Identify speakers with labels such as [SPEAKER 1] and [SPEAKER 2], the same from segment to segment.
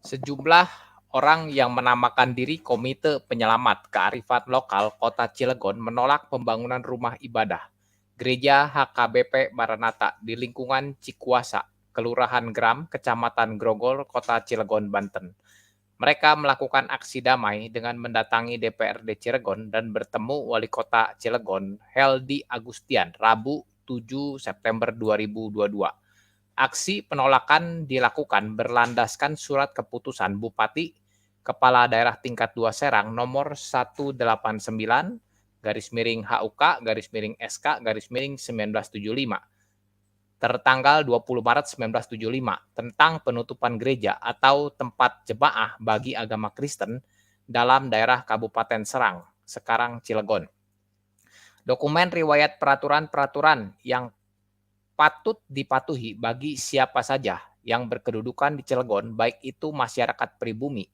[SPEAKER 1] Sejumlah orang yang menamakan diri Komite Penyelamat Kearifan Lokal Kota Cilegon menolak pembangunan rumah ibadah Gereja HKBP Maranatha di lingkungan Cikuasa, Kelurahan Gram, Kecamatan Grogol, Kota Cilegon, Banten. Mereka melakukan aksi damai dengan mendatangi DPRD Cilegon dan bertemu Wali Kota Cilegon, Heldi Agustian, Rabu 7 September 2022. Aksi penolakan dilakukan berlandaskan surat keputusan Bupati Kepala Daerah Tingkat 2 Serang nomor 189 garis miring HUK garis miring SK garis miring 1975 tertanggal 20 Maret 1975 tentang penutupan gereja atau tempat jemaah bagi agama Kristen dalam daerah Kabupaten Serang, sekarang Cilegon. Dokumen riwayat peraturan-peraturan yang patut dipatuhi bagi siapa saja yang berkedudukan di Cilegon, baik itu masyarakat pribumi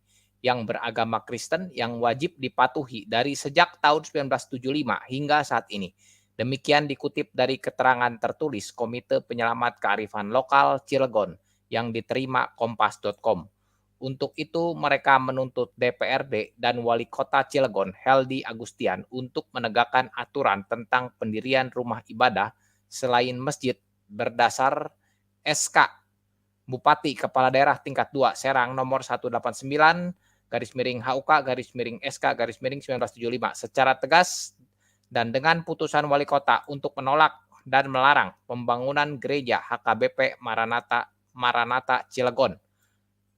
[SPEAKER 1] yang beragama Kristen yang wajib dipatuhi dari sejak tahun 1975 hingga saat ini. Demikian dikutip dari keterangan tertulis Komite Penyelamat Kearifan Lokal Cilegon yang diterima kompas.com. Untuk itu mereka menuntut DPRD dan Wali Kota Cilegon Heldi Agustian untuk menegakkan aturan tentang pendirian rumah ibadah selain masjid berdasar SK Bupati Kepala Daerah Tingkat 2 Serang nomor 189 garis miring HUK garis miring SK garis miring 1975 secara tegas dan dengan putusan Wali Kota untuk menolak dan melarang pembangunan gereja HKBP Maranatha Cilegon.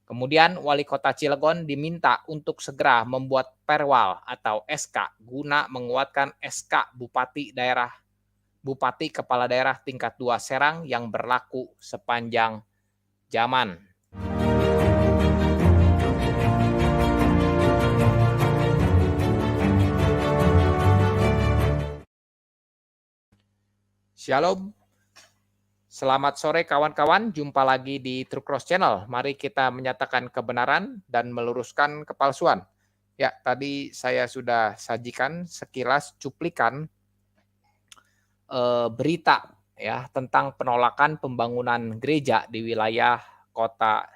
[SPEAKER 1] Kemudian Wali Kota Cilegon diminta untuk segera membuat perwal atau SK guna menguatkan SK Bupati Kepala Daerah Tingkat 2 Serang yang berlaku sepanjang zaman. Shalom, selamat sore kawan-kawan, jumpa lagi di True Cross Channel. Mari kita menyatakan kebenaran dan meluruskan kepalsuan. Ya, tadi saya sudah sajikan sekilas cuplikan berita ya tentang penolakan pembangunan gereja di wilayah Kota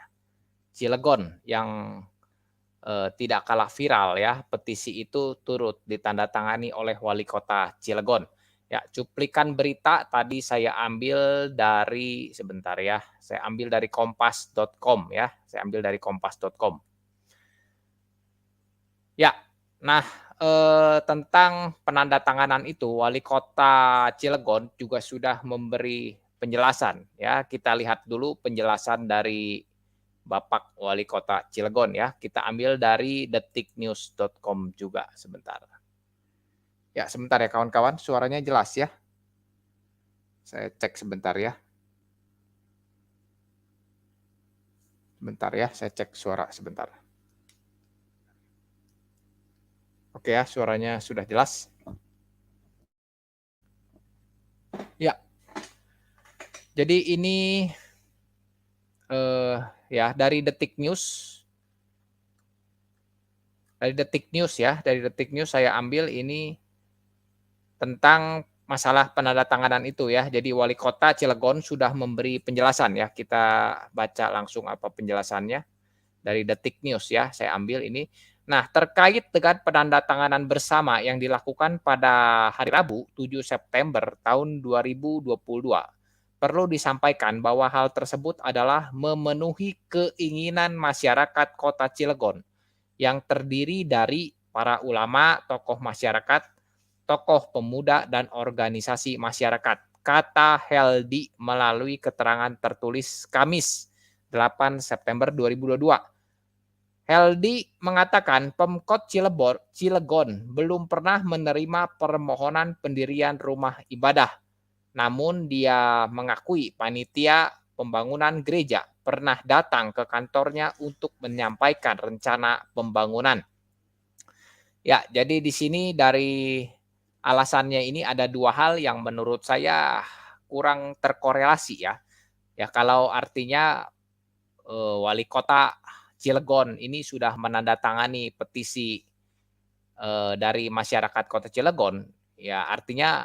[SPEAKER 1] Cilegon yang tidak kalah viral ya. Petisi itu turut ditandatangani oleh Wali Kota Cilegon. Ya, cuplikan berita tadi saya ambil dari sebentar ya. Saya ambil dari kompas.com ya. Saya ambil dari kompas.com. Ya. Nah, tentang penandatanganan itu Wali Kota Cilegon juga sudah memberi penjelasan ya. Kita lihat dulu penjelasan dari Bapak Wali Kota Cilegon ya. Kita ambil dari detiknews.com juga sebentar. Ya, sebentar ya kawan-kawan, suaranya jelas ya. Saya cek sebentar ya. Sebentar ya, saya cek suara sebentar. Oke ya, suaranya sudah jelas. Ya. Jadi ini ya dari Detik News. Dari Detik News ya, dari Detik News saya ambil ini tentang masalah penandatanganan itu ya. Jadi Wali Kota Cilegon sudah memberi penjelasan ya. Kita baca langsung apa penjelasannya dari Detik News ya. Saya ambil ini. Nah, terkait dengan penandatanganan bersama yang dilakukan pada hari Rabu 7 September tahun 2022. Perlu disampaikan bahwa hal tersebut adalah memenuhi keinginan masyarakat Kota Cilegon yang terdiri dari para ulama, tokoh masyarakat, tokoh pemuda, dan organisasi masyarakat. Kata Heldi melalui keterangan tertulis Kamis 8 September 2022. Heldi mengatakan Pemkot Cilegon belum pernah menerima permohonan pendirian rumah ibadah. Namun dia mengakui panitia pembangunan gereja pernah datang ke kantornya untuk menyampaikan rencana pembangunan. Ya, jadi di sini dari alasannya ini ada dua hal yang menurut saya kurang terkorelasi ya. Ya, kalau artinya Wali Kota Cilegon ini sudah menandatangani petisi dari masyarakat Kota Cilegon, ya artinya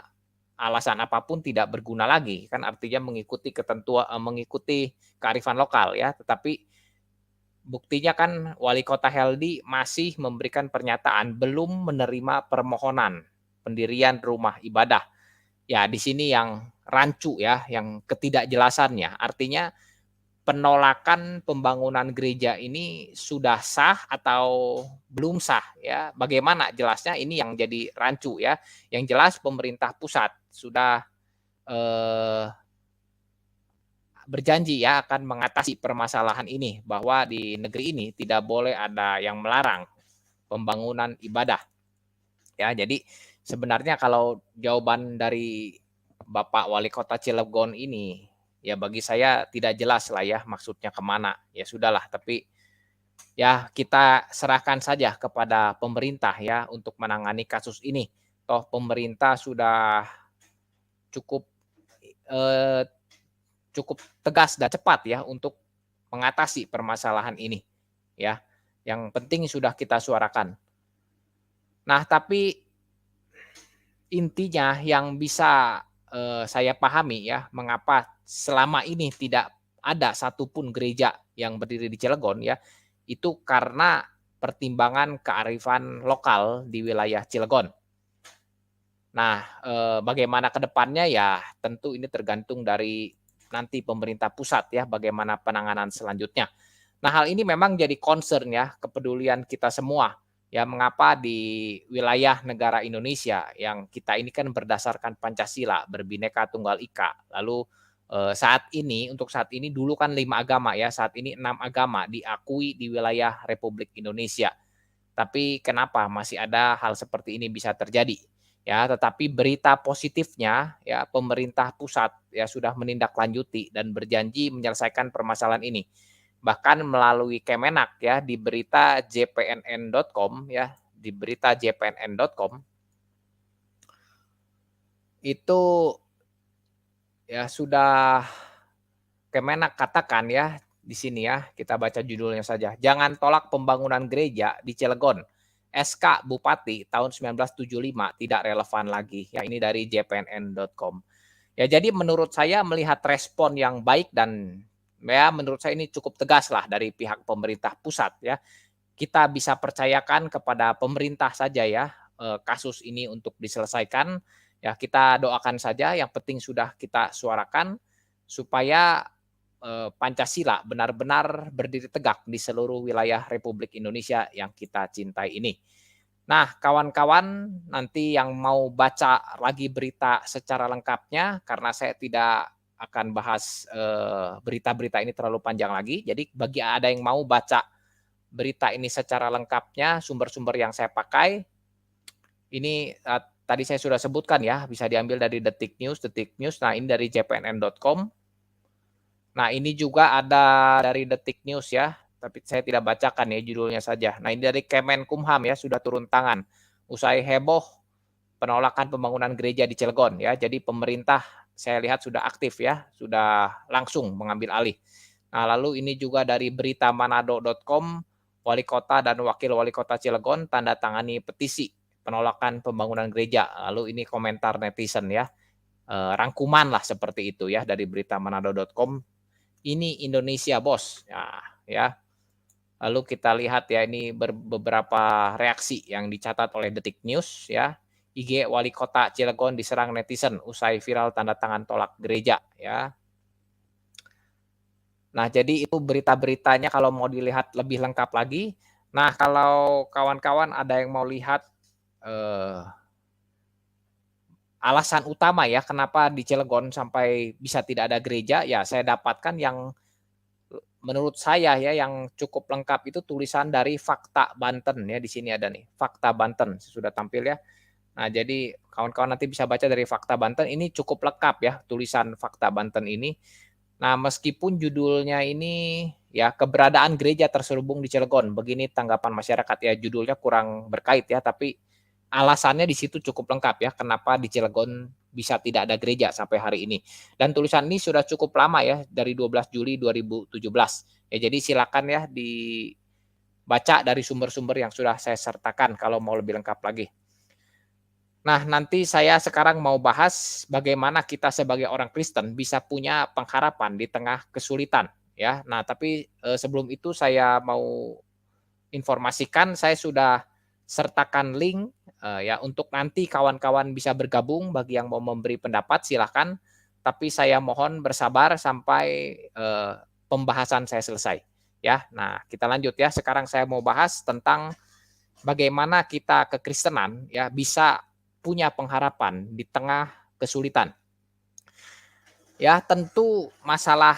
[SPEAKER 1] alasan apapun tidak berguna lagi, kan artinya mengikuti kearifan lokal ya. Tetapi Buktinya kan Wali Kota Heldi masih memberikan pernyataan belum menerima permohonan pendirian rumah ibadah. Ya, di sini yang rancu ya, yang ketidakjelasannya. Artinya penolakan pembangunan gereja ini sudah sah atau belum sah ya? Bagaimana jelasnya ini yang jadi rancu ya. Yang jelas pemerintah pusat sudah eh, berjanji ya akan mengatasi permasalahan ini bahwa di negeri ini tidak boleh ada yang melarang pembangunan ibadah. Ya, jadi sebenarnya kalau jawaban dari Bapak Wali Kota Cilegon ini ya bagi saya tidak jelas lah ya maksudnya kemana. Ya sudahlah, tapi ya kita serahkan saja kepada pemerintah ya untuk menangani kasus ini. Toh pemerintah sudah cukup eh, cukup tegas dan cepat ya untuk mengatasi permasalahan ini ya. Yang penting sudah kita suarakan. Nah, tapi intinya yang bisa saya pahami ya, mengapa selama ini tidak ada satupun gereja yang berdiri di Cilegon ya, itu karena pertimbangan kearifan lokal di wilayah Cilegon. Nah, bagaimana ke depannya ya tentu ini tergantung dari nanti pemerintah pusat ya, bagaimana penanganan selanjutnya. Nah, hal ini memang jadi concern ya, kepedulian kita semua. Ya, mengapa di wilayah negara Indonesia yang kita ini kan berdasarkan Pancasila, berbineka tunggal ika. Lalu saat ini, untuk saat ini dulu kan 5 agama ya, saat ini 6 agama diakui di wilayah Republik Indonesia. Tapi kenapa masih ada hal seperti ini bisa terjadi? Ya, tetapi berita positifnya ya pemerintah pusat ya sudah menindaklanjuti dan berjanji menyelesaikan permasalahan ini. Bahkan melalui Kemenak ya di berita jpnn.com ya, di berita jpnn.com itu ya sudah Kemenak katakan ya di sini ya, kita baca judulnya saja. Jangan tolak pembangunan gereja di Cilegon. SK Bupati tahun 1975 tidak relevan lagi. Ya, ini dari jpnn.com. Ya, jadi menurut saya melihat respon yang baik dan ya menurut saya ini cukup tegas lah dari pihak pemerintah pusat ya. Kita bisa percayakan kepada pemerintah saja ya kasus ini untuk diselesaikan. Ya, kita doakan saja, yang penting sudah kita suarakan supaya Pancasila benar-benar berdiri tegak di seluruh wilayah Republik Indonesia yang kita cintai ini. Nah, kawan-kawan, nanti yang mau baca lagi berita secara lengkapnya, karena saya tidak akan bahas berita-berita ini terlalu panjang lagi. Jadi bagi ada yang mau baca berita ini secara lengkapnya, sumber-sumber yang saya pakai, ini tadi saya sudah sebutkan ya, bisa diambil dari Detik News. Nah ini dari jpnn.com. Nah, ini juga ada dari Detik News ya, tapi saya tidak bacakan ya judulnya saja. Nah, ini dari Kemenkumham ya, sudah turun tangan. Usai heboh penolakan pembangunan gereja di Cilegon ya. Jadi pemerintah saya lihat sudah aktif ya, sudah langsung mengambil alih. Nah, lalu ini juga dari berita manado.com, wali kota dan wakil wali kota Cilegon tanda tangani petisi penolakan pembangunan gereja. Lalu ini komentar netizen ya. Rangkuman lah seperti itu ya dari berita manado.com. Ini Indonesia bos. Nah, ya. Lalu kita lihat ya ini beberapa reaksi yang dicatat oleh Detik News ya. IG Wali Kota Cilegon diserang netizen usai viral tanda tangan tolak gereja ya. Nah, jadi itu berita-beritanya kalau mau dilihat lebih lengkap lagi. Nah, kalau kawan-kawan ada yang mau lihat alasan utama ya kenapa di Cilegon sampai bisa tidak ada gereja, ya saya dapatkan yang menurut saya ya yang cukup lengkap itu tulisan dari Fakta Banten ya, di sini ada nih, Fakta Banten sudah tampil ya. Nah, jadi kawan-kawan nanti bisa baca dari Fakta Banten, ini cukup lengkap ya tulisan Fakta Banten ini. Nah, meskipun judulnya ini ya keberadaan gereja terselubung di Cilegon, begini tanggapan masyarakat ya, judulnya kurang berkait ya, tapi alasannya di situ cukup lengkap ya, kenapa di Cilegon bisa tidak ada gereja sampai hari ini. Dan tulisan ini sudah cukup lama ya, dari 12 Juli 2017. Ya, jadi silakan ya dibaca dari sumber-sumber yang sudah saya sertakan kalau mau lebih lengkap lagi. Nah, nanti saya sekarang mau bahas bagaimana kita sebagai orang Kristen bisa punya pengharapan di tengah kesulitan. ya. Nah, tapi, sebelum itu saya mau informasikan saya sudah sertakan link, ya untuk nanti kawan-kawan bisa bergabung, bagi yang mau memberi pendapat silahkan, tapi saya mohon bersabar sampai, pembahasan saya selesai, ya. Nah, kita lanjut ya, sekarang saya mau bahas tentang bagaimana kita kekristenan ya bisa punya pengharapan di tengah kesulitan. Ya, tentu masalah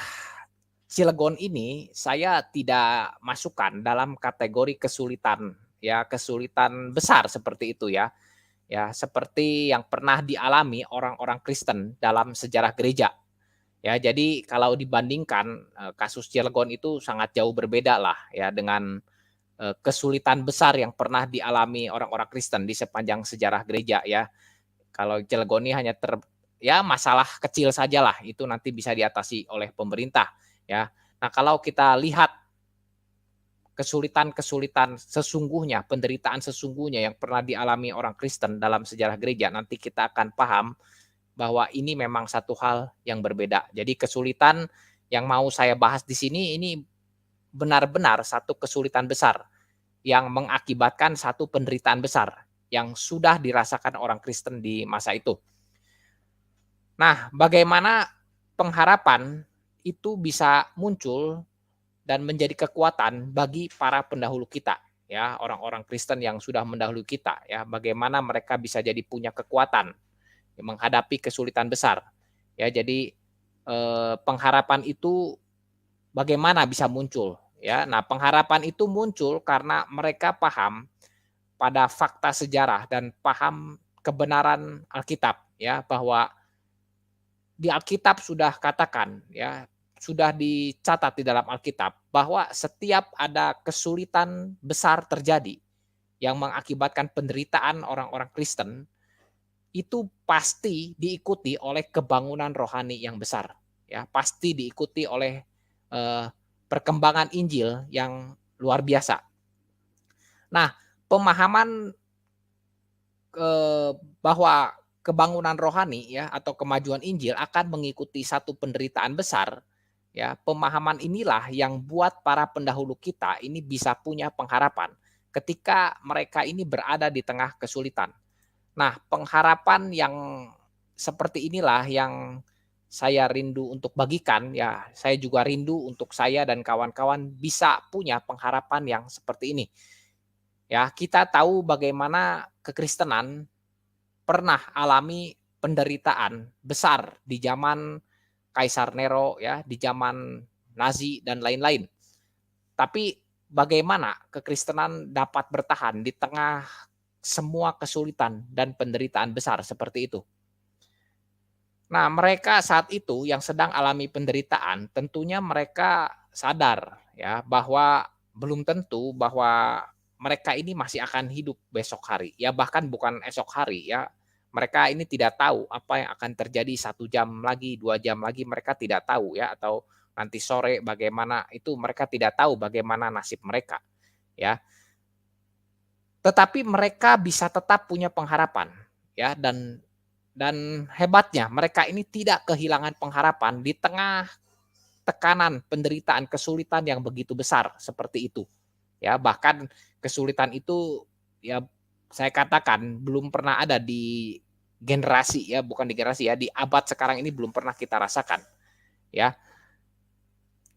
[SPEAKER 1] Cilegon ini saya tidak masukkan dalam kategori kesulitan, ya kesulitan besar seperti itu ya. Ya, seperti yang pernah dialami orang-orang Kristen dalam sejarah gereja. Ya, jadi kalau dibandingkan, kasus Cilegon itu sangat jauh berbeda lah ya dengan, kesulitan besar yang pernah dialami orang-orang Kristen di sepanjang sejarah gereja ya. Kalau Cilegon ini hanya ya masalah kecil sajalah, itu nanti bisa diatasi oleh pemerintah, ya. Nah, kalau kita lihat kesulitan-kesulitan sesungguhnya, penderitaan sesungguhnya yang pernah dialami orang Kristen dalam sejarah gereja, nanti kita akan paham bahwa ini memang satu hal yang berbeda. Jadi kesulitan yang mau saya bahas di sini ini benar-benar satu kesulitan besar yang mengakibatkan satu penderitaan besar yang sudah dirasakan orang Kristen di masa itu. Nah, bagaimana pengharapan itu bisa muncul dan menjadi kekuatan bagi para pendahulu kita, ya, orang-orang Kristen yang sudah mendahului kita, ya, bagaimana mereka bisa jadi punya kekuatan menghadapi kesulitan besar. Ya, jadi pengharapan itu bagaimana bisa muncul, ya. Nah, pengharapan itu muncul karena mereka paham pada fakta sejarah dan paham kebenaran Alkitab, ya, bahwa di Alkitab sudah katakan ya, sudah dicatat di dalam Alkitab bahwa setiap ada kesulitan besar terjadi yang mengakibatkan penderitaan orang-orang Kristen, itu pasti diikuti oleh kebangunan rohani yang besar, ya, pasti diikuti oleh, perkembangan Injil yang luar biasa. Nah, pemahaman bahwa kebangunan rohani ya atau kemajuan Injil akan mengikuti satu penderitaan besar, ya, pemahaman inilah yang buat para pendahulu kita ini bisa punya pengharapan ketika mereka ini berada di tengah kesulitan. Nah, pengharapan yang seperti inilah yang saya rindu untuk bagikan ya, saya juga rindu untuk saya dan kawan-kawan bisa punya pengharapan yang seperti ini. Ya, kita tahu bagaimana kekristenan pernah alami penderitaan besar di zaman Kaisar Nero ya, di zaman Nazi dan lain-lain. Tapi bagaimana kekristenan dapat bertahan di tengah semua kesulitan dan penderitaan besar seperti itu. Nah, mereka saat itu yang sedang alami penderitaan, tentunya mereka sadar ya bahwa belum tentu bahwa mereka ini masih akan hidup besok hari. Ya bahkan bukan esok hari ya. Mereka ini tidak tahu apa yang akan terjadi 1 jam lagi, 2 jam lagi mereka tidak tahu ya atau nanti sore bagaimana itu mereka tidak tahu bagaimana nasib mereka ya. Tetapi mereka bisa tetap punya pengharapan ya dan hebatnya mereka ini tidak kehilangan pengharapan di tengah tekanan, penderitaan, kesulitan yang begitu besar seperti itu. Ya, bahkan kesulitan itu ya saya katakan belum pernah ada di generasi ya, bukan di generasi ya, di abad sekarang ini belum pernah kita rasakan, ya.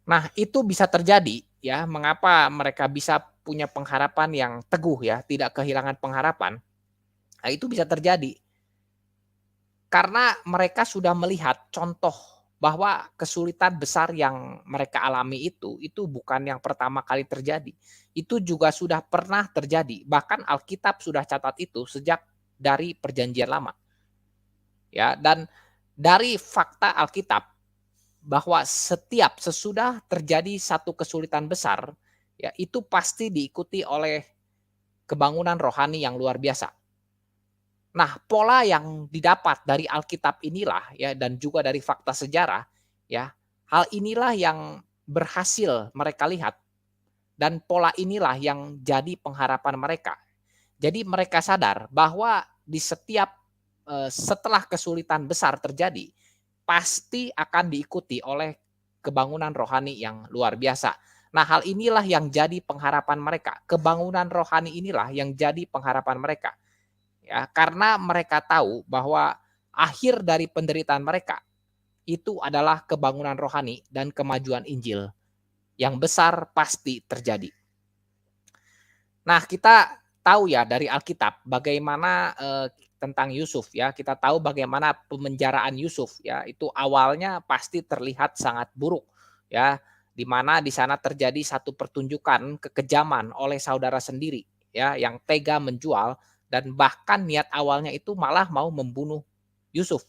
[SPEAKER 1] Nah, itu bisa terjadi ya, mengapa mereka bisa punya pengharapan yang teguh ya, tidak kehilangan pengharapan. Nah, itu bisa terjadi karena mereka sudah melihat contoh bahwa kesulitan besar yang mereka alami itu bukan yang pertama kali terjadi. Itu juga sudah pernah terjadi, bahkan Alkitab sudah catat itu sejak dari Perjanjian Lama. Ya, dan dari fakta Alkitab bahwa setiap sesudah terjadi satu kesulitan besar, ya itu pasti diikuti oleh kebangunan rohani yang luar biasa. Nah, pola yang didapat dari Alkitab inilah ya dan juga dari fakta sejarah ya, hal inilah yang berhasil mereka lihat dan pola inilah yang jadi pengharapan mereka. Jadi mereka sadar bahwa di setiap setelah kesulitan besar terjadi, pasti akan diikuti oleh kebangunan rohani yang luar biasa. Nah, hal inilah yang jadi pengharapan mereka. Kebangunan rohani inilah yang jadi pengharapan mereka. Ya, karena mereka tahu bahwa akhir dari penderitaan mereka itu adalah kebangunan rohani dan kemajuan Injil yang besar pasti terjadi. Nah, kita tahu ya dari Alkitab bagaimana tentang Yusuf ya. Kita tahu bagaimana pemenjaraan Yusuf ya. Itu awalnya pasti terlihat sangat buruk ya. Di mana di sana terjadi satu pertunjukan kekejaman oleh saudara sendiri ya yang tega menjual dan bahkan niat awalnya itu malah mau membunuh Yusuf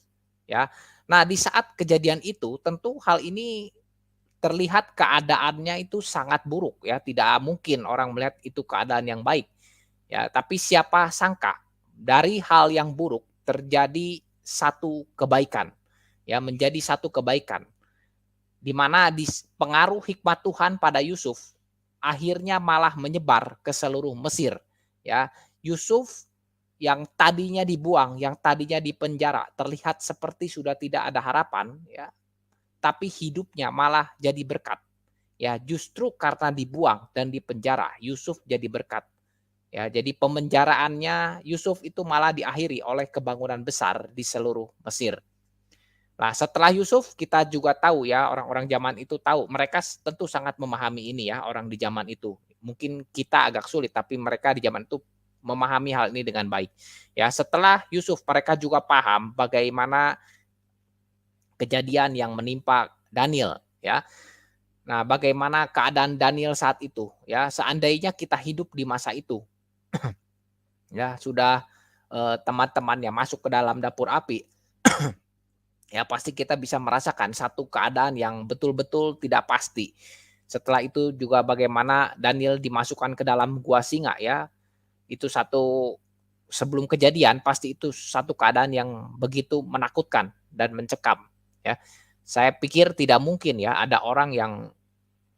[SPEAKER 1] ya. Nah, di saat kejadian itu tentu hal ini terlihat keadaannya itu sangat buruk ya, tidak mungkin orang melihat itu keadaan yang baik. Ya, tapi siapa sangka dari hal yang buruk terjadi satu kebaikan. Ya, menjadi satu kebaikan. Di mana di pengaruh hikmat Tuhan pada Yusuf akhirnya malah menyebar ke seluruh Mesir. Ya, Yusuf yang tadinya dibuang, yang tadinya dipenjara, terlihat seperti sudah tidak ada harapan, ya, tapi hidupnya malah jadi berkat. Ya, justru karena dibuang dan dipenjara, Yusuf jadi berkat. Ya, jadi pemenjaraannya Yusuf itu malah diakhiri oleh kebangunan besar di seluruh Mesir. Nah, setelah Yusuf kita juga tahu ya, orang-orang zaman itu tahu, mereka tentu sangat memahami ini ya, orang di zaman itu. Mungkin kita agak sulit, tapi mereka di zaman itu memahami hal ini dengan baik. Ya, setelah Yusuf mereka juga paham bagaimana kejadian yang menimpa Daniel ya. Nah, bagaimana keadaan Daniel saat itu ya, seandainya kita hidup di masa itu ya, sudah teman-temannya masuk ke dalam dapur api, ya pasti kita bisa merasakan satu keadaan yang betul-betul tidak pasti. Setelah itu juga bagaimana Daniel dimasukkan ke dalam gua singa ya, itu satu sebelum kejadian pasti itu satu keadaan yang begitu menakutkan dan mencekam ya. Saya pikir tidak mungkin ya ada orang yang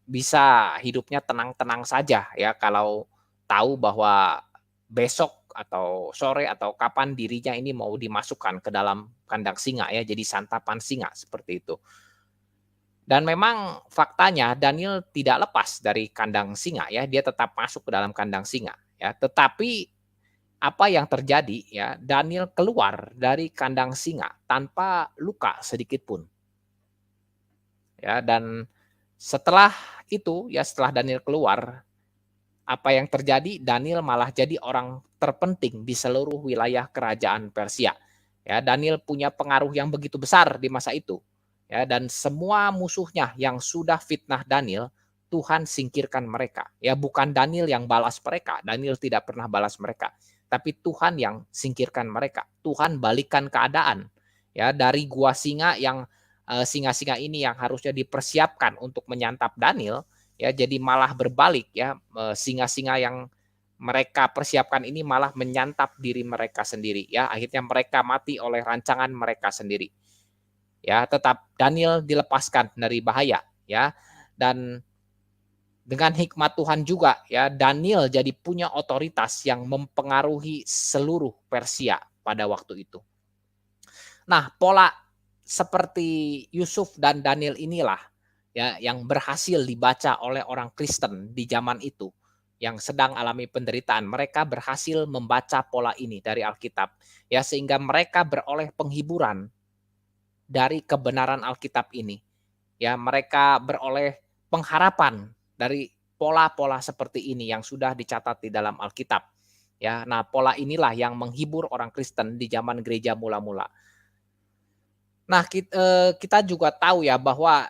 [SPEAKER 1] bisa hidupnya tenang-tenang saja ya kalau tahu bahwa besok atau sore atau kapan dirinya ini mau dimasukkan ke dalam kandang singa ya, jadi santapan singa seperti itu. Dan memang faktanya Daniel tidak lepas dari kandang singa ya, dia tetap masuk ke dalam kandang singa ya. Tetapi apa yang terjadi ya, Daniel keluar dari kandang singa tanpa luka sedikit pun. Ya, dan setelah itu ya setelah Daniel keluar, apa yang terjadi, Daniel malah jadi orang terpenting di seluruh wilayah kerajaan Persia. Ya, Daniel punya pengaruh yang begitu besar di masa itu. Ya, dan semua musuhnya yang sudah fitnah Daniel, Tuhan singkirkan mereka. Ya, bukan Daniel yang balas mereka. Daniel tidak pernah balas mereka. Tapi Tuhan yang singkirkan mereka. Tuhan balikan keadaan. Ya, dari gua singa yang singa-singa ini yang harusnya dipersiapkan untuk menyantap Daniel, ya jadi malah berbalik ya, singa-singa yang mereka persiapkan ini malah menyantap diri mereka sendiri ya, akhirnya mereka mati oleh rancangan mereka sendiri. Ya, tetap Daniel dilepaskan dari bahaya ya, dan dengan hikmat Tuhan juga ya, Daniel jadi punya otoritas yang mempengaruhi seluruh Persia pada waktu itu. Nah, pola seperti Yusuf dan Daniel inilah ya yang berhasil dibaca oleh orang Kristen di zaman itu yang sedang alami penderitaan. Mereka berhasil membaca pola ini dari Alkitab ya sehingga mereka beroleh penghiburan dari kebenaran Alkitab ini. Ya, mereka beroleh pengharapan dari pola-pola seperti ini yang sudah dicatat di dalam Alkitab. Ya, nah pola inilah yang menghibur orang Kristen di zaman gereja mula-mula. Nah, kita juga tahu ya bahwa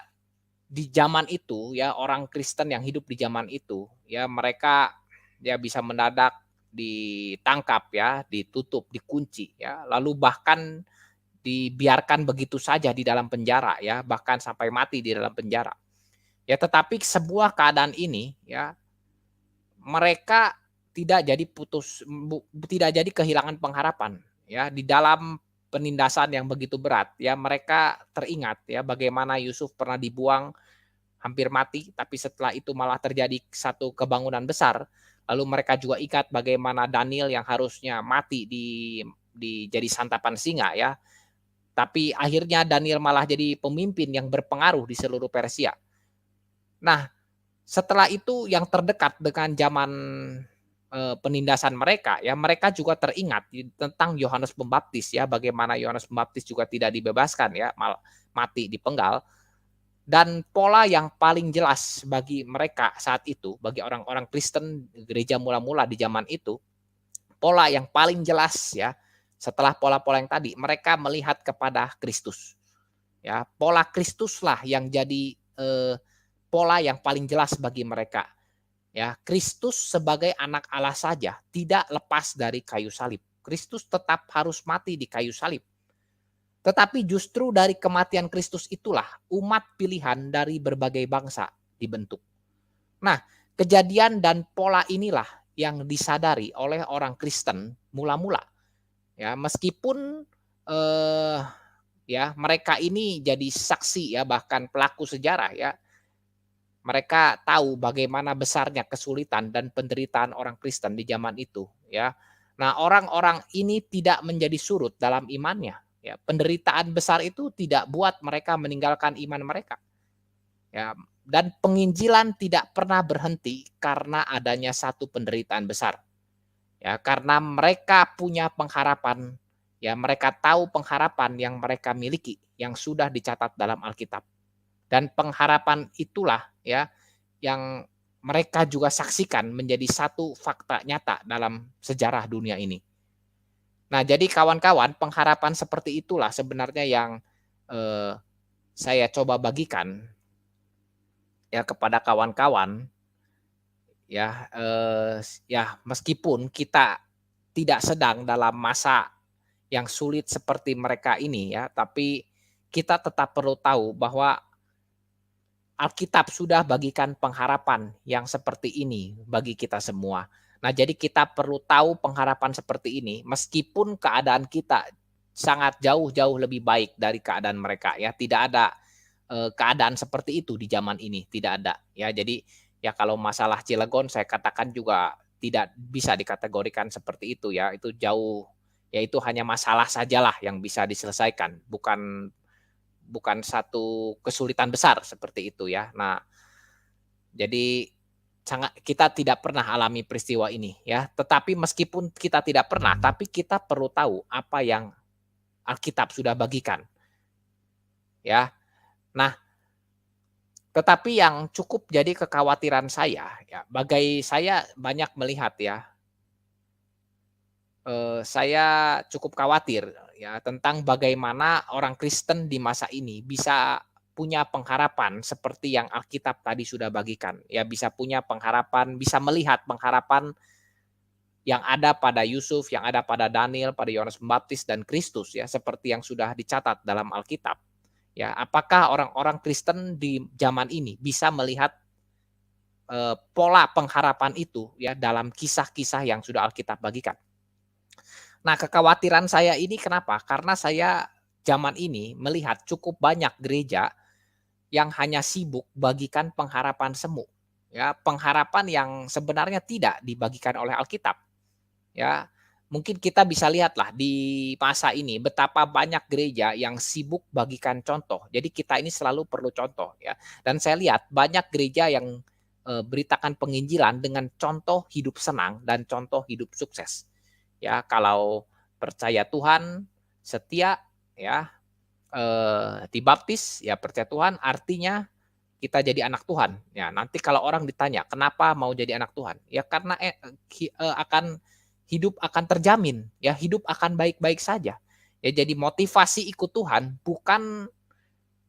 [SPEAKER 1] di zaman itu ya, orang Kristen yang hidup di zaman itu, ya mereka ya bisa mendadak ditangkap ya, ditutup, dikunci ya, lalu bahkan dibiarkan begitu saja di dalam penjara ya, bahkan sampai mati di dalam penjara. Ya tetapi sebuah keadaan ini ya, mereka tidak jadi tidak jadi kehilangan pengharapan ya di dalam penindasan yang begitu berat ya, mereka teringat ya bagaimana Yusuf pernah dibuang hampir mati, tapi setelah itu malah terjadi satu kebangunan besar. Lalu mereka juga ingat bagaimana Daniel yang harusnya mati di jadi santapan singa ya, Tapi akhirnya Daniel malah jadi pemimpin yang berpengaruh di seluruh Persia. Nah, setelah itu yang terdekat dengan zaman, penindasan mereka ya, mereka juga teringat tentang Yohanes Pembaptis ya, bagaimana Yohanes Pembaptis juga tidak dibebaskan ya, mati dipenggal. Dan pola yang paling jelas bagi mereka saat itu, bagi orang-orang Kristen gereja mula-mula di zaman itu, pola yang paling jelas ya, setelah pola-pola yang tadi, mereka melihat kepada Kristus. Ya, pola Kristuslah yang jadi, pola yang paling jelas bagi mereka. Ya, Kristus sebagai anak Allah saja tidak lepas dari kayu salib. Kristus tetap harus mati di kayu salib. Tetapi justru dari kematian Kristus itulah umat pilihan dari berbagai bangsa dibentuk. Nah, kejadian dan pola inilah yang disadari oleh orang Kristen mula-mula. Ya, meskipun eh, ya mereka ini jadi saksi ya, bahkan pelaku sejarah ya. Mereka tahu bagaimana besarnya kesulitan dan penderitaan orang Kristen di zaman itu ya. Nah, orang-orang ini tidak menjadi surut dalam imannya ya. Penderitaan besar itu tidak buat mereka meninggalkan iman mereka. Ya, dan penginjilan tidak pernah berhenti karena adanya satu penderitaan besar. Ya, karena mereka punya pengharapan, ya mereka tahu pengharapan yang mereka miliki yang sudah dicatat dalam Alkitab. Dan pengharapan itulah ya yang mereka juga saksikan menjadi satu fakta nyata dalam sejarah dunia ini. Nah, jadi kawan-kawan, pengharapan seperti itulah sebenarnya yang eh, saya coba bagikan ya kepada kawan-kawan ya, ya meskipun kita tidak sedang dalam masa yang sulit seperti mereka ini ya, tapi kita tetap perlu tahu bahwa Alkitab sudah bagikan pengharapan yang seperti ini bagi kita semua. Nah, jadi kita perlu tahu pengharapan seperti ini meskipun keadaan kita sangat jauh-jauh lebih baik dari keadaan mereka ya. Tidak ada keadaan seperti itu di zaman ini, tidak ada. Ya, jadi ya kalau masalah Cilegon saya katakan juga tidak bisa dikategorikan seperti itu ya. Itu jauh, ya itu hanya masalah sajalah yang bisa diselesaikan, bukan bukan satu kesulitan besar seperti itu ya. Nah, jadi sangat kita tidak pernah alami peristiwa ini ya. Tetapi meskipun kita tidak pernah, tapi kita perlu tahu apa yang Alkitab sudah bagikan ya. Nah, tetapi yang cukup jadi kekhawatiran saya ya, bagai saya banyak melihat ya, saya cukup khawatir ya tentang bagaimana orang Kristen di masa ini bisa punya pengharapan seperti yang Alkitab tadi sudah bagikan. Ya bisa punya pengharapan, bisa melihat pengharapan yang ada pada Yusuf, yang ada pada Daniel, pada Yohanes Pembaptis dan Kristus ya seperti yang sudah dicatat dalam Alkitab. Ya, apakah orang-orang Kristen di zaman ini bisa melihat pola pengharapan itu ya dalam kisah-kisah yang sudah Alkitab bagikan? Nah, kekhawatiran saya ini kenapa? Karena saya zaman ini melihat cukup banyak gereja yang hanya sibuk bagikan pengharapan semu. Ya, pengharapan yang sebenarnya tidak dibagikan oleh Alkitab. Ya, mungkin kita bisa lihatlah di masa ini betapa banyak gereja yang sibuk bagikan contoh. Jadi kita ini selalu perlu contoh ya. Dan saya lihat banyak gereja yang beritakan penginjilan dengan contoh hidup senang dan contoh hidup sukses. Ya, kalau percaya Tuhan, setia ya, dibaptis ya percaya Tuhan artinya kita jadi anak Tuhan. Ya, nanti kalau orang ditanya, "Kenapa mau jadi anak Tuhan?" Ya karena akan hidup akan terjamin, ya hidup akan baik-baik saja. Ya jadi motivasi ikut Tuhan bukan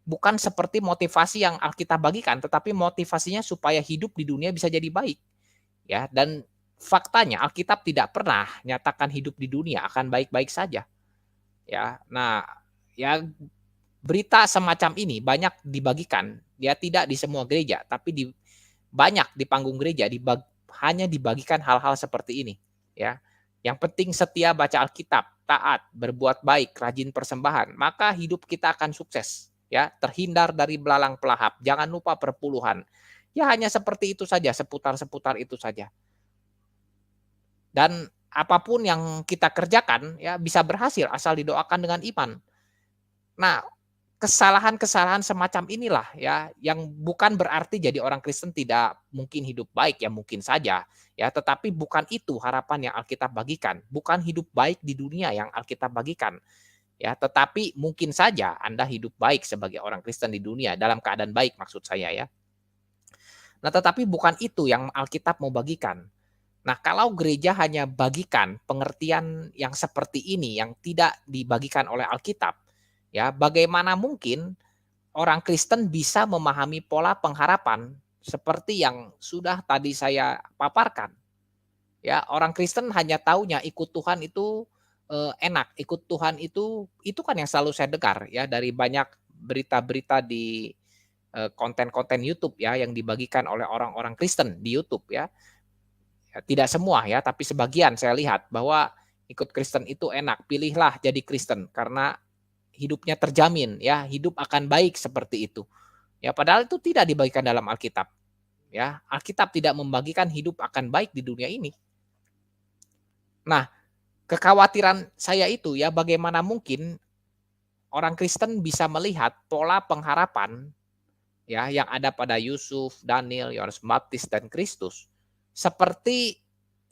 [SPEAKER 1] bukan seperti motivasi yang Alkitab bagikan, tetapi motivasinya supaya hidup di dunia bisa jadi baik. Ya, dan faktanya Alkitab tidak pernah nyatakan hidup di dunia akan baik-baik saja. Ya. Nah, ya berita semacam ini banyak dibagikan, ya tidak di semua gereja, tapi banyak di panggung gereja hanya dibagikan hal-hal seperti ini, ya. Yang penting setia baca Alkitab, taat, berbuat baik, rajin persembahan, maka hidup kita akan sukses, ya. Terhindar dari belalang pelahap, jangan lupa perpuluhan. Ya hanya seperti itu saja, seputar-seputar itu saja. Dan apapun yang kita kerjakan ya bisa berhasil asal didoakan dengan iman. Nah, kesalahan-kesalahan semacam inilah ya, yang bukan berarti jadi orang Kristen tidak mungkin hidup baik, ya mungkin saja, ya, tetapi bukan itu harapan yang Alkitab bagikan, bukan hidup baik di dunia yang Alkitab bagikan, ya, tetapi mungkin saja Anda hidup baik sebagai orang Kristen di dunia, dalam keadaan baik maksud saya ya. Nah, tetapi bukan itu yang Alkitab mau bagikan. Nah, kalau gereja hanya bagikan pengertian yang seperti ini, yang tidak dibagikan oleh Alkitab, ya, bagaimana mungkin orang Kristen bisa memahami pola pengharapan seperti yang sudah tadi saya paparkan. Ya, orang Kristen hanya taunya ikut Tuhan itu enak, ikut Tuhan itu kan yang selalu saya dengar ya dari banyak berita-berita di konten-konten YouTube ya yang dibagikan oleh orang-orang Kristen di YouTube ya. Ya, tidak semua ya, tapi sebagian saya lihat bahwa ikut Kristen itu enak, pilihlah jadi Kristen karena hidupnya terjamin ya, hidup akan baik seperti itu. Ya, padahal itu tidak dibagikan dalam Alkitab, ya. Alkitab tidak membagikan hidup akan baik di dunia ini. Nah, kekhawatiran saya itu ya, bagaimana mungkin orang Kristen bisa melihat pola pengharapan ya yang ada pada Yusuf, Daniel, Yohanes Pembaptis dan Kristus seperti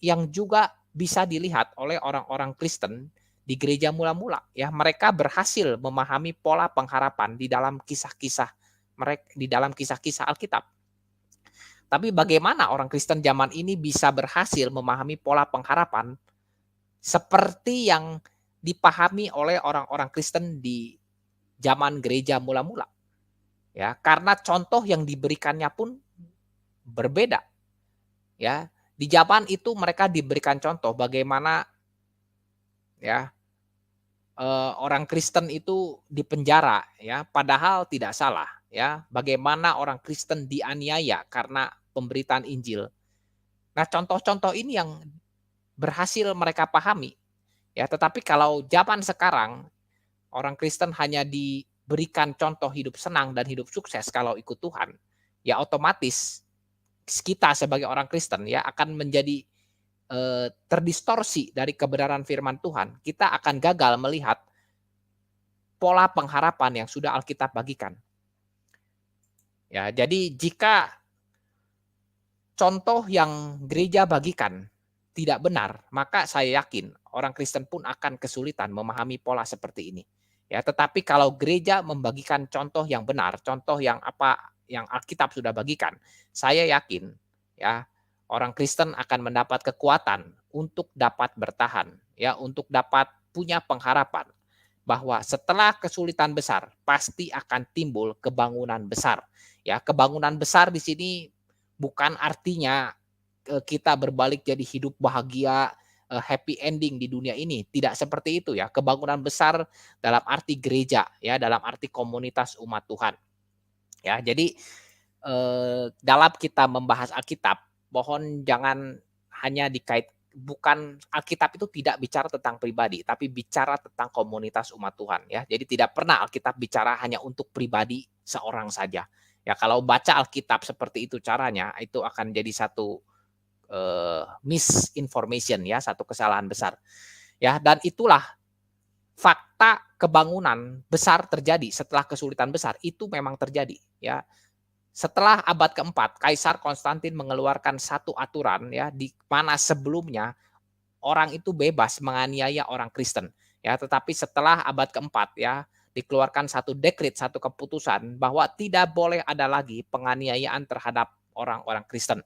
[SPEAKER 1] yang juga bisa dilihat oleh orang-orang Kristen di gereja mula-mula ya. Mereka berhasil memahami pola pengharapan di dalam kisah-kisah mereka di dalam kisah-kisah Alkitab. Tapi bagaimana orang Kristen zaman ini bisa berhasil memahami pola pengharapan seperti yang dipahami oleh orang-orang Kristen di zaman gereja mula-mula? Ya, karena contoh yang diberikannya pun berbeda, ya. Di zaman itu mereka diberikan contoh bagaimana ya, orang Kristen itu dipenjara ya, padahal tidak salah ya. Bagaimana orang Kristen dianiaya karena pemberitaan Injil. Nah, contoh-contoh ini yang berhasil mereka pahami ya, tetapi kalau zaman sekarang orang Kristen hanya diberikan contoh hidup senang dan hidup sukses kalau ikut Tuhan, ya otomatis kita sebagai orang Kristen ya akan menjadi terdistorsi dari kebenaran firman Tuhan. Kita akan gagal melihat pola pengharapan yang sudah Alkitab bagikan. Ya, jadi jika contoh yang gereja bagikan tidak benar, maka saya yakin orang Kristen pun akan kesulitan memahami pola seperti ini. Ya, tetapi kalau gereja membagikan contoh yang benar, contoh yang apa yang Alkitab sudah bagikan, saya yakin ya orang Kristen akan mendapat kekuatan untuk dapat bertahan, ya, untuk dapat punya pengharapan bahwa setelah kesulitan besar pasti akan timbul kebangunan besar. Ya, kebangunan besar di sini bukan artinya kita berbalik jadi hidup bahagia, happy ending di dunia ini, tidak seperti itu ya. Kebangunan besar dalam arti gereja ya, dalam arti komunitas umat Tuhan. Ya, jadi, dalam kita membahas Alkitab, mohon jangan hanya bukan Alkitab itu tidak bicara tentang pribadi, tapi bicara tentang komunitas umat Tuhan ya. Jadi tidak pernah Alkitab bicara hanya untuk pribadi seorang saja. Ya kalau baca Alkitab seperti itu caranya, itu akan jadi satu misinformation ya, satu kesalahan besar. Ya, dan itulah fakta kebangunan besar terjadi setelah kesulitan besar, itu memang terjadi ya. Setelah abad keempat, Kaisar Konstantin mengeluarkan satu aturan ya, di mana sebelumnya orang itu bebas menganiaya orang Kristen ya, tetapi setelah abad keempat ya, dikeluarkan satu dekret, satu keputusan bahwa tidak boleh ada lagi penganiayaan terhadap orang-orang Kristen.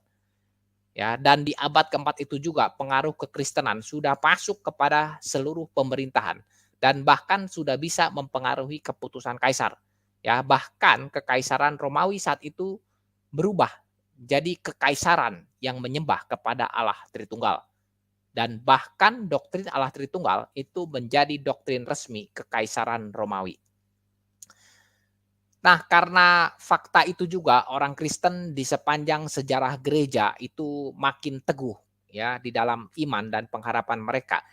[SPEAKER 1] Ya, dan di abad keempat itu juga pengaruh kekristenan sudah masuk kepada seluruh pemerintahan dan bahkan sudah bisa mempengaruhi keputusan kaisar. Ya, bahkan kekaisaran Romawi saat itu berubah jadi kekaisaran yang menyembah kepada Allah Tritunggal. Dan bahkan doktrin Allah Tritunggal itu menjadi doktrin resmi kekaisaran Romawi. Nah, karena fakta itu juga orang Kristen di sepanjang sejarah gereja itu makin teguh ya di dalam iman dan pengharapan mereka.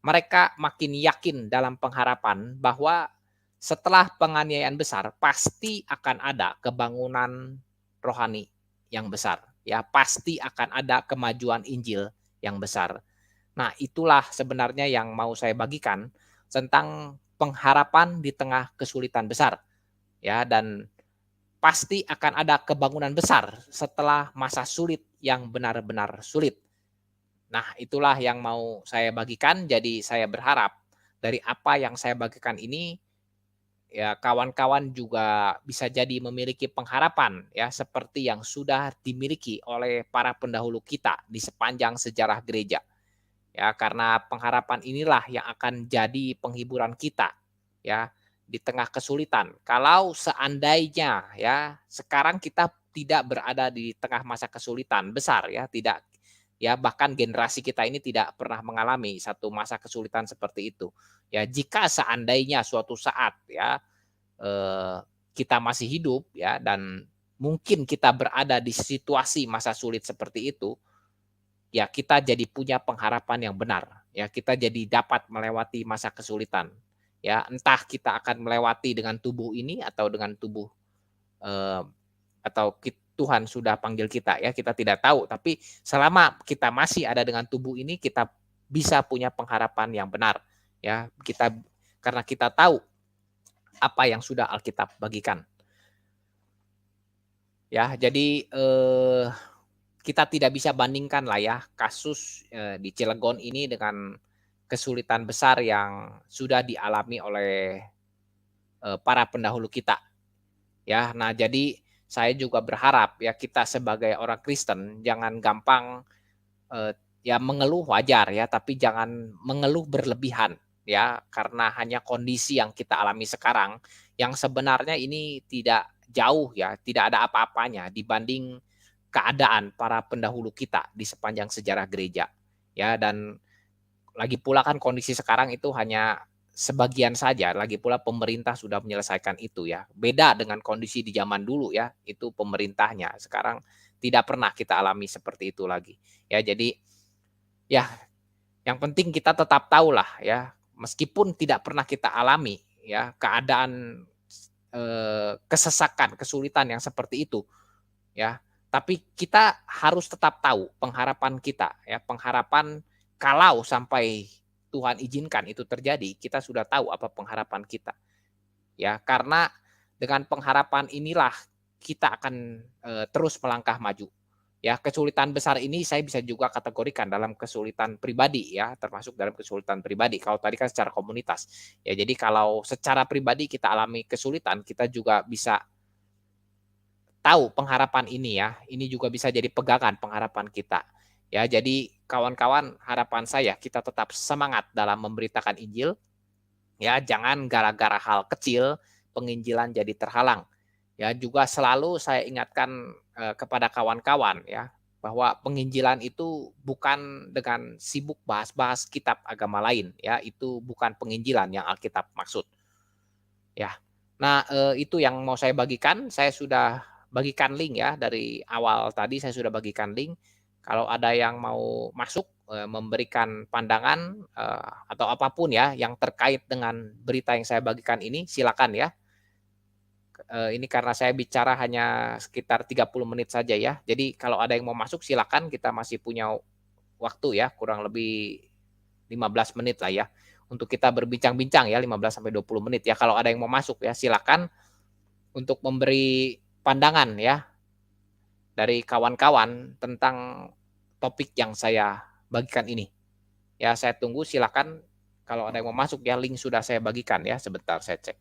[SPEAKER 1] Mereka makin yakin dalam pengharapan bahwa setelah penganiayaan besar pasti akan ada kebangunan rohani yang besar. Ya, pasti akan ada kemajuan Injil yang besar. Nah, itulah sebenarnya yang mau saya bagikan tentang pengharapan di tengah kesulitan besar, ya, dan pasti akan ada kebangunan besar setelah masa sulit yang benar-benar sulit. Nah, itulah yang mau saya bagikan. Jadi saya berharap dari apa yang saya bagikan ini, ya kawan-kawan juga bisa jadi memiliki pengharapan ya seperti yang sudah dimiliki oleh para pendahulu kita di sepanjang sejarah gereja. Ya, karena pengharapan inilah yang akan jadi penghiburan kita ya di tengah kesulitan. Kalau seandainya ya sekarang kita tidak berada di tengah masa kesulitan besar ya, tidak ya bahkan generasi kita ini tidak pernah mengalami satu masa kesulitan seperti itu. Ya, jika seandainya suatu saat ya eh, kita masih hidup ya dan mungkin kita berada di situasi masa sulit seperti itu, ya kita jadi punya pengharapan yang benar, ya kita jadi dapat melewati masa kesulitan. Ya, entah kita akan melewati dengan tubuh ini atau dengan tubuh eh, atau Tuhan sudah panggil kita ya, kita tidak tahu, tapi selama kita masih ada dengan tubuh ini kita bisa punya pengharapan yang benar. Ya, karena kita tahu apa yang sudah Alkitab bagikan. Ya, jadi kita tidak bisa bandingkan lah ya kasus di Cilegon ini dengan kesulitan besar yang sudah dialami oleh para pendahulu kita. Ya, nah jadi saya juga berharap ya kita sebagai orang Kristen jangan gampang eh, ya mengeluh wajar ya, tapi jangan mengeluh berlebihan ya karena hanya kondisi yang kita alami sekarang yang sebenarnya ini tidak jauh ya, tidak ada apa-apanya dibanding keadaan para pendahulu kita di sepanjang sejarah gereja. Ya, dan lagi pula kan kondisi sekarang itu hanya sebagian saja, lagi pula pemerintah sudah menyelesaikan itu ya. Beda dengan kondisi di zaman dulu ya, itu pemerintahnya. Sekarang tidak pernah kita alami seperti itu lagi. Ya, jadi ya yang penting kita tetap tahulah ya, meskipun tidak pernah kita alami ya keadaan kesesakan, kesulitan yang seperti itu ya. Tapi kita harus tetap tahu pengharapan kita ya, pengharapan kalau sampai Tuhan izinkan itu terjadi, kita sudah tahu apa pengharapan kita. Ya, karena dengan pengharapan inilah kita akan terus melangkah maju. Ya, kesulitan besar ini saya bisa juga kategorikan dalam kesulitan pribadi ya, termasuk dalam kesulitan pribadi. Kalau tadi kan secara komunitas. Ya, jadi kalau secara pribadi kita alami kesulitan, kita juga bisa tahu pengharapan ini ya, ini juga bisa jadi pegangan pengharapan kita. Ya, jadi kawan-kawan harapan saya kita tetap semangat dalam memberitakan Injil, ya jangan gara-gara hal kecil penginjilan jadi terhalang. Ya, juga selalu saya ingatkan kepada kawan-kawan ya, bahwa penginjilan itu bukan dengan sibuk bahas-bahas kitab agama lain ya, itu bukan penginjilan yang Alkitab maksud. Ya. Nah, itu yang mau saya bagikan. Saya sudah bagikan link ya, dari awal tadi saya sudah bagikan link. Kalau ada yang mau masuk, memberikan pandangan, atau apapun ya yang terkait dengan berita yang saya bagikan ini, silakan ya. Ini karena saya bicara hanya sekitar 30 menit saja ya. Jadi kalau ada yang mau masuk silakan, kita masih punya waktu ya, kurang lebih 15 menit lah ya, untuk kita berbincang-bincang ya 15 sampai 20 menit ya. Kalau ada yang mau masuk ya silakan untuk memberi pandangan ya dari kawan-kawan tentang topik yang saya bagikan ini. Ya, saya tunggu silakan kalau ada yang mau masuk ya, link sudah saya bagikan ya, sebentar saya cek.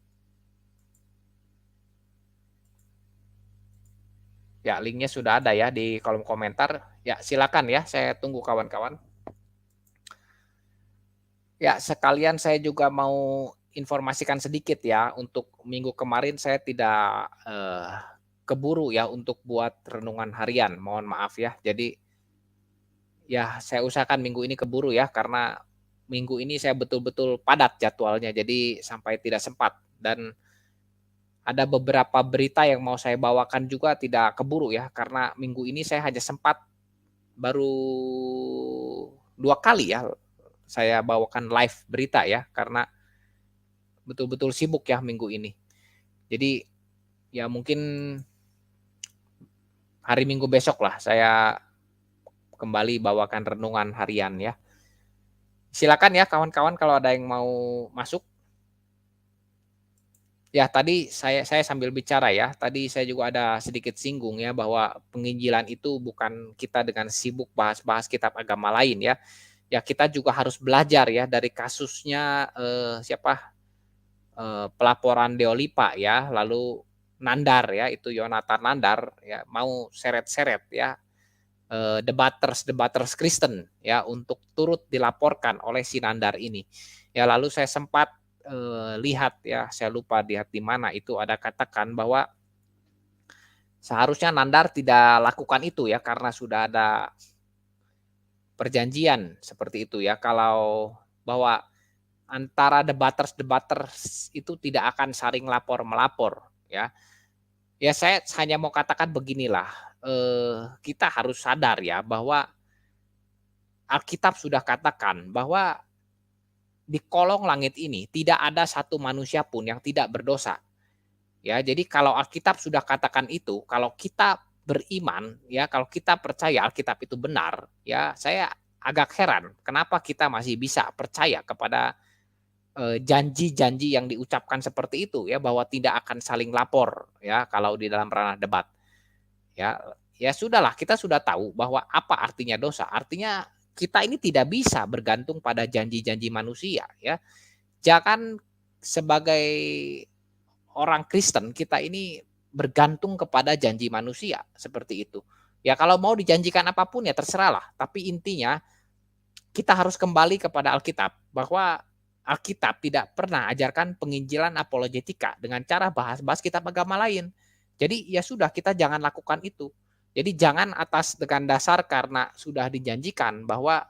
[SPEAKER 1] Ya, linknya sudah ada ya di kolom komentar. Ya, silakan ya, saya tunggu kawan-kawan. Ya, sekalian saya juga mau informasikan sedikit ya, untuk minggu kemarin saya tidak keburu ya untuk buat renungan harian, mohon maaf ya. Jadi ya saya usahakan minggu ini keburu ya, karena minggu ini saya betul-betul padat jadwalnya, jadi sampai tidak sempat. Dan ada beberapa berita yang mau saya bawakan juga tidak keburu ya, karena minggu ini saya hanya sempat baru 2 kali ya saya bawakan live berita ya, karena betul-betul sibuk ya minggu ini. Jadi ya mungkin hari Minggu besok lah saya kembali bawakan renungan harian ya. Silakan ya kawan-kawan kalau ada yang mau masuk. Ya, tadi saya sambil bicara ya, tadi saya juga ada sedikit singgung ya, bahwa penginjilan itu bukan kita dengan sibuk bahas-bahas kitab agama lain ya. Ya kita juga harus belajar ya dari kasusnya, pelaporan Deolipa ya, lalu Nandar ya, itu Yonatan Nandar ya, mau seret-seret ya, debaters Kristen ya, untuk turut dilaporkan oleh si Nandar ini. Ya lalu saya sempat, lihat ya, saya lupa lihat di mana itu ada katakan bahwa seharusnya Nandar tidak lakukan itu ya, karena sudah ada perjanjian seperti itu ya, kalau bahwa antara debaters itu tidak akan saling lapor-melapor ya. Ya saya hanya mau katakan beginilah, kita harus sadar ya bahwa Alkitab sudah katakan bahwa di kolong langit ini tidak ada satu manusia pun yang tidak berdosa. Ya, jadi kalau Alkitab sudah katakan itu, kalau kita beriman ya, kalau kita percaya Alkitab itu benar, ya saya agak heran kenapa kita masih bisa percaya kepada janji-janji yang diucapkan seperti itu ya, bahwa tidak akan saling lapor ya kalau di dalam ranah debat. Ya, ya sudahlah, kita sudah tahu bahwa apa artinya dosa. Artinya kita ini tidak bisa bergantung pada janji-janji manusia ya. Jangan sebagai orang Kristen kita ini bergantung kepada janji manusia seperti itu. Ya kalau mau dijanjikan apapun ya terserahlah, tapi intinya kita harus kembali kepada Alkitab bahwa Alkitab tidak pernah ajarkan penginjilan apologetika dengan cara bahas-bahas kitab agama lain. Jadi ya sudah, kita jangan lakukan itu. Jadi jangan atas dengan dasar karena sudah dijanjikan bahwa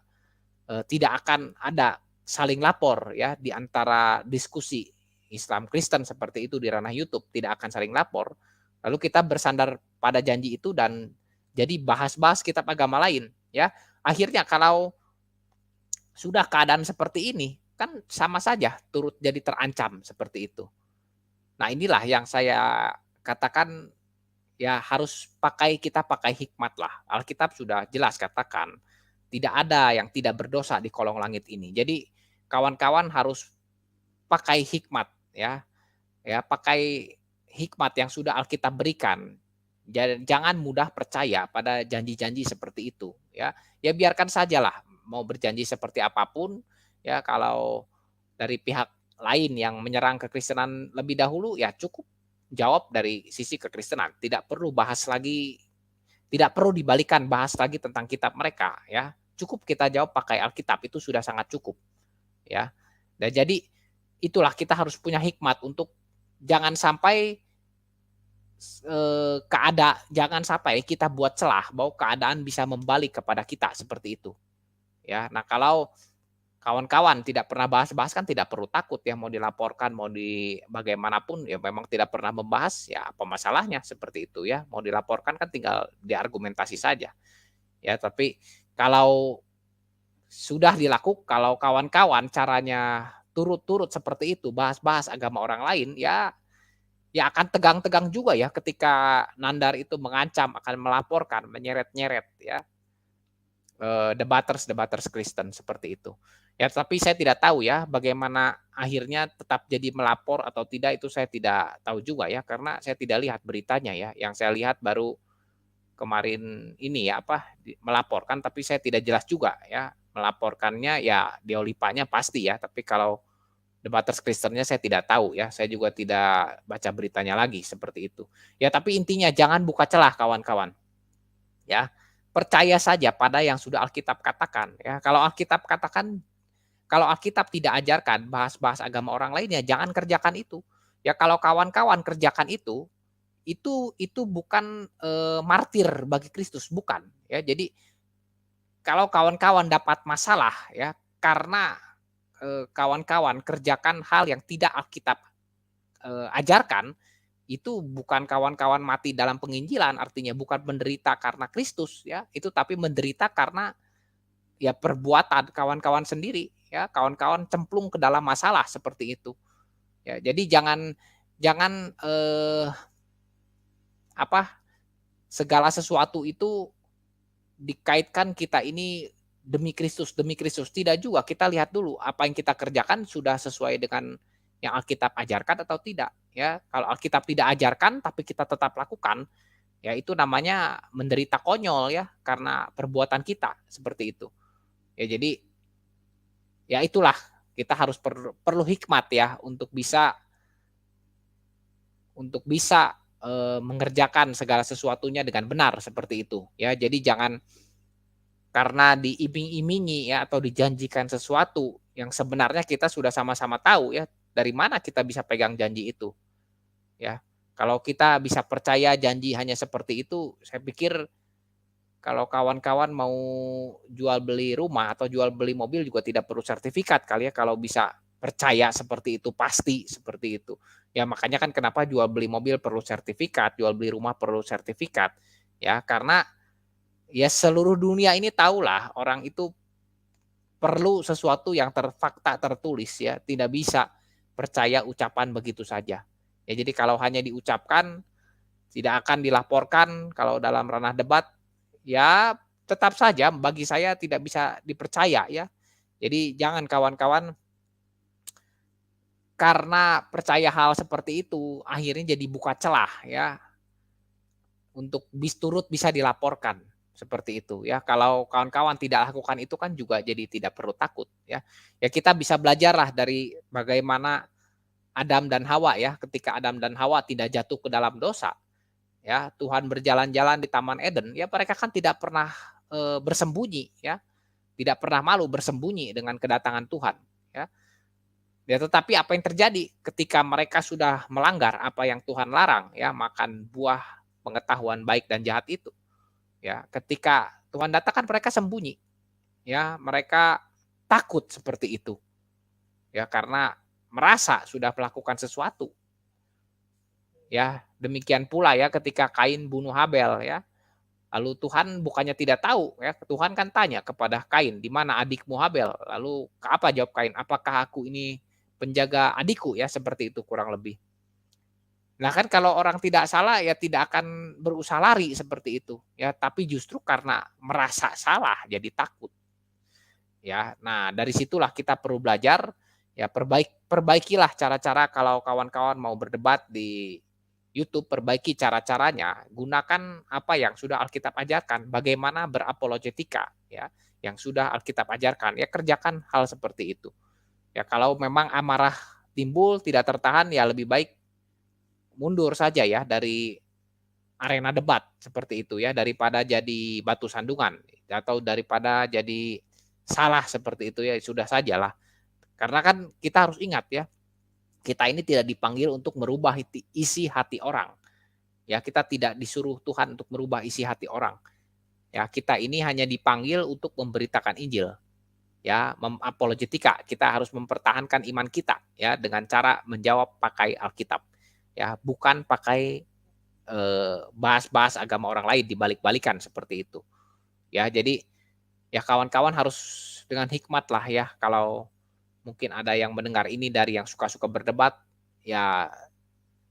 [SPEAKER 1] tidak akan ada saling lapor ya di antara diskusi Islam Kristen seperti itu di ranah YouTube, tidak akan saling lapor. Lalu kita bersandar pada janji itu dan jadi bahas-bahas kitab agama lain ya. Akhirnya kalau sudah keadaan seperti ini, kan sama saja turut jadi terancam seperti itu. Nah, inilah yang saya katakan ya harus kita pakai hikmat lah. Alkitab sudah jelas katakan, tidak ada yang tidak berdosa di kolong langit ini. Jadi kawan-kawan harus pakai hikmat ya. Ya, pakai hikmat yang sudah Alkitab berikan. Jangan mudah percaya pada janji-janji seperti itu ya. Ya biarkan sajalah mau berjanji seperti apapun ya, kalau dari pihak lain yang menyerang kekristenan lebih dahulu ya cukup jawab dari sisi kekristenan, tidak perlu bahas lagi, tidak perlu dibalikan bahas lagi tentang kitab mereka ya. Cukup kita jawab pakai Alkitab, itu sudah sangat cukup ya. Dan jadi itulah, kita harus punya hikmat untuk jangan sampai jangan sampai kita buat celah bahwa keadaan bisa membalik kepada kita seperti itu ya. Nah kalau kawan-kawan tidak pernah bahas-bahas kan tidak perlu takut ya, mau dilaporkan mau di bagaimanapun ya, memang tidak pernah membahas ya, apa masalahnya seperti itu ya. Mau dilaporkan kan tinggal diargumentasi saja ya. Tapi kalau sudah dilakukan, kalau kawan-kawan caranya turut-turut seperti itu, bahas-bahas agama orang lain ya, ya akan tegang-tegang juga ya ketika Nandar itu mengancam akan melaporkan, menyeret-nyeret ya, debaters Kristen seperti itu. Ya tapi saya tidak tahu ya bagaimana akhirnya tetap jadi melapor atau tidak, itu saya tidak tahu juga ya, karena saya tidak lihat beritanya ya. Yang saya lihat baru kemarin ini ya, melaporkan, tapi saya tidak jelas juga ya, melaporkannya ya Deolipanya pasti ya, tapi kalau debaters Kristennya saya tidak tahu ya, saya juga tidak baca beritanya lagi seperti itu. Ya tapi intinya jangan buka celah kawan-kawan. Ya, percaya saja pada yang sudah Alkitab katakan ya. Kalau Alkitab tidak ajarkan bahas-bahas agama orang lain ya jangan kerjakan itu. Ya kalau kawan-kawan kerjakan itu bukan martir bagi Kristus, bukan ya. Jadi kalau kawan-kawan dapat masalah ya karena kawan-kawan kerjakan hal yang tidak Alkitab ajarkan, itu bukan kawan-kawan mati dalam penginjilan, artinya bukan menderita karena Kristus ya, itu tapi menderita karena ya perbuatan kawan-kawan sendiri ya, kawan-kawan cemplung ke dalam masalah seperti itu. Ya, jadi jangan jangan segala sesuatu itu dikaitkan kita ini demi Kristus. Tidak juga, kita lihat dulu apa yang kita kerjakan sudah sesuai dengan yang Alkitab ajarkan atau tidak ya. Kalau Alkitab tidak ajarkan tapi kita tetap lakukan, ya itu namanya menderita konyol ya, karena perbuatan kita, seperti itu. Ya jadi, ya itulah, kita harus perlu hikmat ya untuk bisa, mengerjakan segala sesuatunya dengan benar, seperti itu, ya. Jadi jangan karena diiming-imingi ya, atau dijanjikan sesuatu yang sebenarnya kita sudah sama-sama tahu ya, dari mana kita bisa pegang janji itu, ya. Kalau kita bisa percaya janji hanya seperti itu, saya pikir kalau kawan-kawan mau jual beli rumah atau jual beli mobil juga tidak perlu sertifikat kali ya, kalau bisa percaya seperti itu, pasti seperti itu. Ya makanya kan kenapa jual beli mobil perlu sertifikat, jual beli rumah perlu sertifikat, ya karena ya seluruh dunia ini tahulah orang itu perlu sesuatu yang fakta tertulis ya, tidak bisa percaya ucapan begitu saja. Ya jadi kalau hanya diucapkan, tidak akan dilaporkan kalau dalam ranah debat, ya tetap saja bagi saya tidak bisa dipercaya ya. Jadi jangan kawan-kawan karena percaya hal seperti itu, akhirnya jadi buka celah ya, untuk turut bisa dilaporkan, seperti itu ya. Kalau kawan-kawan tidak lakukan itu kan juga jadi tidak perlu takut ya. Ya kita bisa belajarlah dari bagaimana Adam dan Hawa ya, ketika Adam dan Hawa tidak jatuh ke dalam dosa, ya Tuhan berjalan-jalan di Taman Eden, ya mereka kan tidak pernah, bersembunyi ya, tidak pernah malu bersembunyi dengan kedatangan Tuhan, ya. Ya tetapi apa yang terjadi ketika mereka sudah melanggar apa yang Tuhan larang ya, makan buah pengetahuan baik dan jahat itu, ya. Ketika Tuhan datang kan mereka sembunyi, ya, mereka takut seperti itu, ya, karena merasa sudah melakukan sesuatu, ya. Demikian pula ya ketika Kain bunuh Habel ya, lalu Tuhan bukannya tidak tahu ya, Tuhan kan tanya kepada Kain, "Di mana adikmu Habel?" Lalu apa jawab Kain, "Apakah aku ini penjaga adikku?" Ya seperti itu kurang lebih. Nah kan kalau orang tidak salah ya tidak akan berusaha lari seperti itu ya, tapi justru karena merasa salah jadi takut ya. Nah dari situlah kita perlu belajar ya, perbaikilah cara-cara kalau kawan-kawan mau berdebat di YouTube, perbaiki cara-caranya, gunakan apa yang sudah Alkitab ajarkan, bagaimana berapologetika ya, yang sudah Alkitab ajarkan, ya kerjakan hal seperti itu. Ya kalau memang amarah timbul tidak tertahan ya lebih baik mundur saja ya dari arena debat seperti itu ya, daripada jadi batu sandungan atau daripada jadi salah seperti itu ya, sudah sajalah. Karena kan kita harus ingat ya, kita ini tidak dipanggil untuk merubah isi hati orang. Ya, kita tidak disuruh Tuhan untuk merubah isi hati orang. Ya, kita ini hanya dipanggil untuk memberitakan Injil. Ya, apologetika. Kita harus mempertahankan iman kita ya dengan cara menjawab pakai Alkitab. Ya, bukan pakai bahas-bahas agama orang lain dibalik-balikan seperti itu. Ya, jadi ya kawan-kawan harus dengan hikmat lah ya, kalau mungkin ada yang mendengar ini dari yang suka-suka berdebat, ya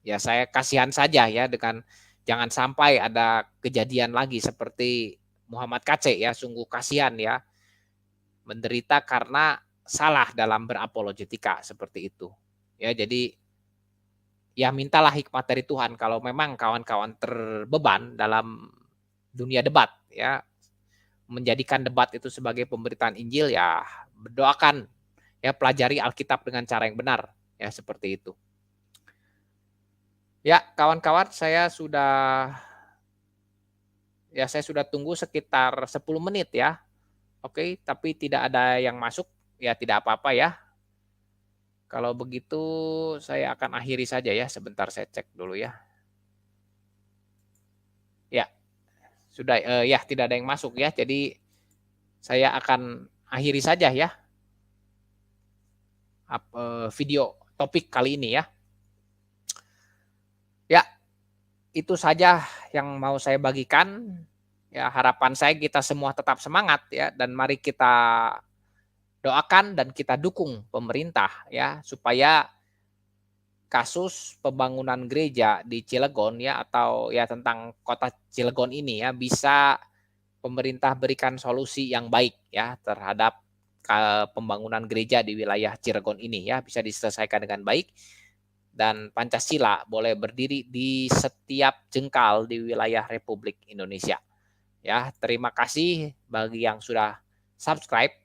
[SPEAKER 1] ya saya kasihan saja ya dengan jangan sampai ada kejadian lagi seperti Muhammad KC ya, sungguh kasihan ya, menderita karena salah dalam berapologetika seperti itu. Ya jadi ya mintalah hikmat dari Tuhan kalau memang kawan-kawan terbeban dalam dunia debat ya, menjadikan debat itu sebagai pemberitaan Injil ya berdoakan ya, pelajari Alkitab dengan cara yang benar ya seperti itu. Ya kawan-kawan saya sudah tunggu sekitar 10 menit ya. Oke, tapi tidak ada yang masuk ya tidak apa-apa ya. Kalau begitu saya akan akhiri saja ya, sebentar saya cek dulu ya. Ya, sudah, ya tidak ada yang masuk ya, jadi saya akan akhiri saja ya, video topik kali ini ya. Ya, itu saja yang mau saya bagikan, ya harapan saya kita semua tetap semangat ya, dan mari kita doakan dan kita dukung pemerintah ya, supaya kasus pembangunan gereja di Cilegon ya, atau ya tentang kota Cilegon ini ya, bisa pemerintah berikan solusi yang baik ya terhadap pembangunan gereja di wilayah Cilegon ini ya, bisa diselesaikan dengan baik. dan Pancasila boleh berdiri di setiap jengkal di wilayah Republik Indonesia. Ya, terima kasih bagi yang sudah subscribe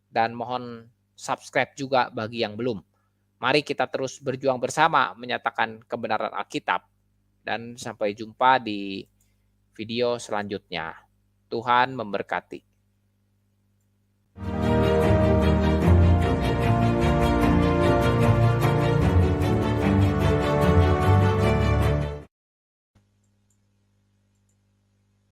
[SPEAKER 1] dan mohon subscribe juga bagi yang belum. Mari kita terus berjuang bersama menyatakan kebenaran Alkitab dan sampai jumpa di video selanjutnya. Tuhan memberkati.